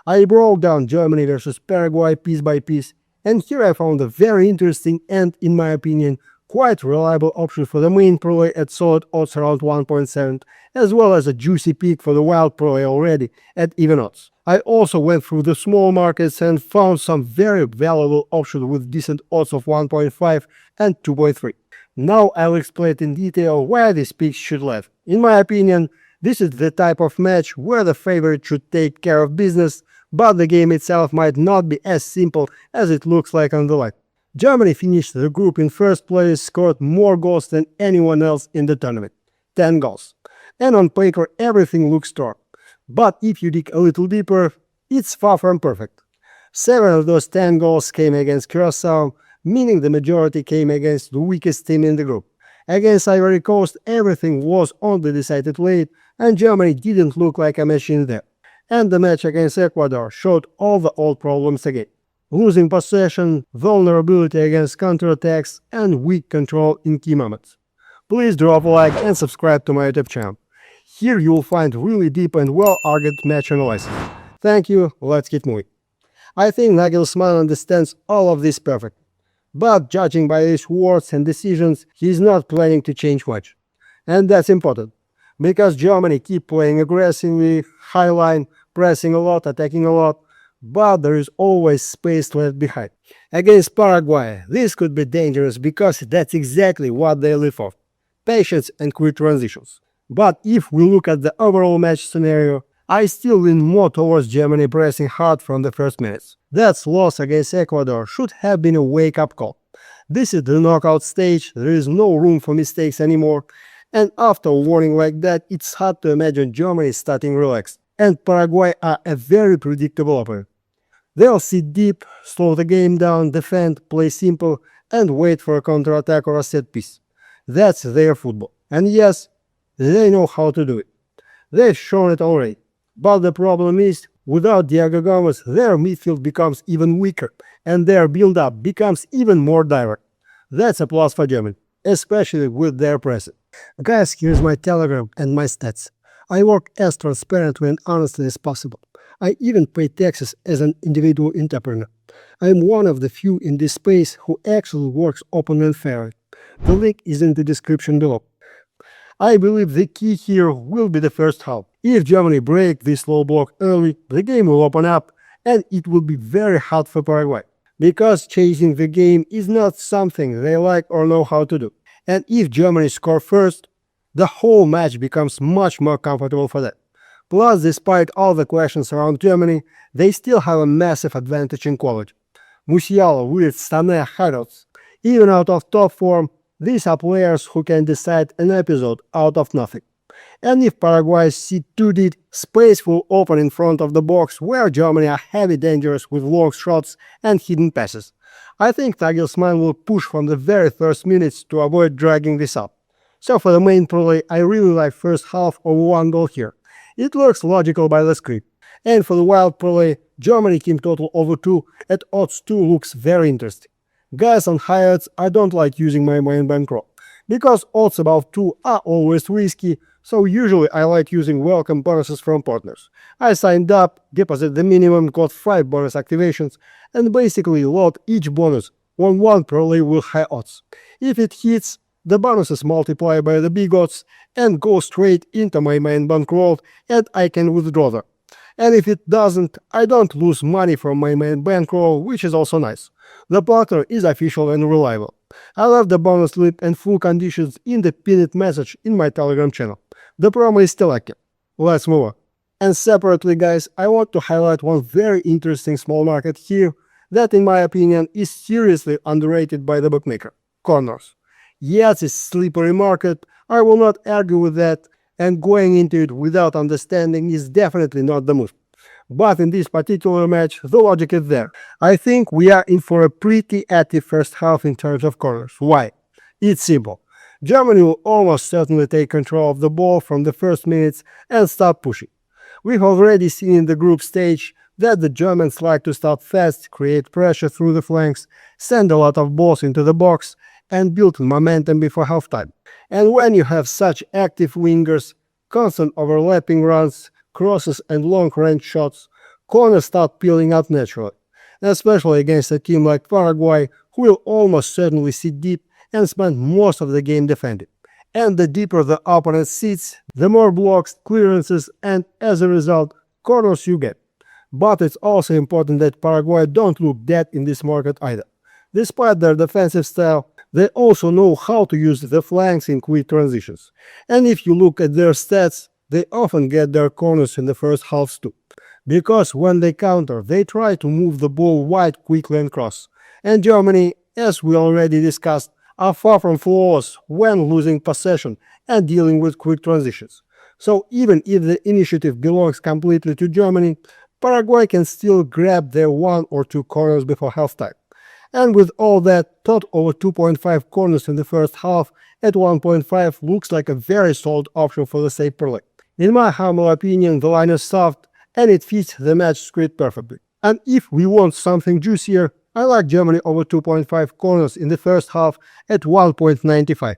I broke down Germany versus Paraguay piece by piece, and here I found a very interesting and, in my opinion, quite reliable option for the main parlay at solid odds around 1.7, as well as a juicy pick for the wild parlay already at even odds. I also went through the small markets and found some very valuable options with decent odds of 1.5 and 2.3. Now I'll explain in detail why these picks should land. In my opinion, this is the type of match where the favorite should take care of business, but the game itself might not be as simple as it looks like on the line. Germany finished the group in first place, scored more goals than anyone else in the tournament, 10 goals. And on paper everything looks strong. But if you dig a little deeper, it's far from perfect. 7 of those 10 goals came against Curacao, meaning the majority came against the weakest team in the group. Against Ivory Coast, everything was only decided late, and Germany didn't look like a machine there. And the match against Ecuador showed all the old problems again. Losing possession, vulnerability against counterattacks, and weak control in key moments. Please drop a like and subscribe to my YouTube channel. Here you will find really deep and well-argued match analysis. Thank you, let's keep moving. I think Nagelsmann understands all of this perfectly. But judging by his words and decisions, he's not planning to change much. And that's important, because Germany keep playing aggressively, high line, pressing a lot, attacking a lot, but there is always space left behind. Against Paraguay, this could be dangerous because that's exactly what they live for: patience and quick transitions. But if we look at the overall match scenario, I still lean more towards Germany pressing hard from the first minutes. That loss against Ecuador should have been a wake-up call. This is the knockout stage, there is no room for mistakes anymore, and after a warning like that, it's hard to imagine Germany starting relaxed. And Paraguay are a very predictable opponent. They'll sit deep, slow the game down, defend, play simple, and wait for a counterattack or a set piece. That's their football. And yes, they know how to do it. They've shown it already. But the problem is, without Diego Gomez, their midfield becomes even weaker, and their build-up becomes even more direct. That's a plus for Germany, especially with their pressing. Guys, here's my Telegram and my stats. I work as transparently and honestly as possible. I even pay taxes as an individual entrepreneur. I am one of the few in this space who actually works openly and fairly. The link is in the description below. I believe the key here will be the first half. If Germany break this low block early, the game will open up, and it will be very hard for Paraguay, because chasing the game is not something they like or know how to do. And if Germany score first, the whole match becomes much more comfortable for them. Plus, despite all the questions around Germany, they still have a massive advantage in quality. Musiala, with Sané, Havertz, even out of top form, these are players who can decide an episode out of nothing. And if Paraguay sit too deep, space will open in front of the box where Germany are heavy dangerous with long shots and hidden passes. I think Nagelsmann will push from the very first minutes to avoid dragging this up. So for the main parlay, I really like first half over 1 goal here. It looks logical by the script. And for the wild parlay, Germany team total over 2 at odds 2 looks very interesting. Guys, on high odds, I don't like using my main bankroll, because odds above 2 are always risky, so usually I like using welcome bonuses from partners. I signed up, deposit the minimum, got 5 bonus activations, and basically load each bonus on 1 parlay with high odds. If it hits, the bonuses multiply by the big odds and go straight into my main bankroll, and I can withdraw them. And if it doesn't, I don't lose money from my main bankroll, which is also nice. The partner is official and reliable. I left the bonus slip and full conditions in the pinned message in my Telegram channel. The promo is still active. Let's move on. And separately, guys, I want to highlight one very interesting small market here that, in my opinion, is seriously underrated by the bookmaker: corners. Yes, it's a slippery market, I will not argue with that, and going into it without understanding is definitely not the move. But in this particular match, the logic is there. I think we are in for a pretty active first half in terms of corners. Why? It's simple. Germany will almost certainly take control of the ball from the first minutes and start pushing. We've already seen in the group stage that the Germans like to start fast, create pressure through the flanks, send a lot of balls into the box, and build momentum before halftime. And when you have such active wingers, constant overlapping runs, crosses and long-range shots, corners start peeling up naturally, especially against a team like Paraguay, who will almost certainly sit deep and spend most of the game defending. And the deeper the opponent sits, the more blocks, clearances, and as a result, corners you get. But it's also important that Paraguay don't look dead in this market either. Despite their defensive style, they also know how to use the flanks in quick transitions. And if you look at their stats, they often get their corners in the first halves too. Because when they counter, they try to move the ball wide quickly and cross. And Germany, as we already discussed, are far from flawless when losing possession and dealing with quick transitions. So even if the initiative belongs completely to Germany, Paraguay can still grab their 1 or 2 corners before halftime. And with all that, tot over 2.5 corners in the first half at 1.5 looks like a very solid option for the safe parlay. In my humble opinion, the line is soft and it fits the match script perfectly. And if we want something juicier, I like Germany over 2.5 corners in the first half at 1.95.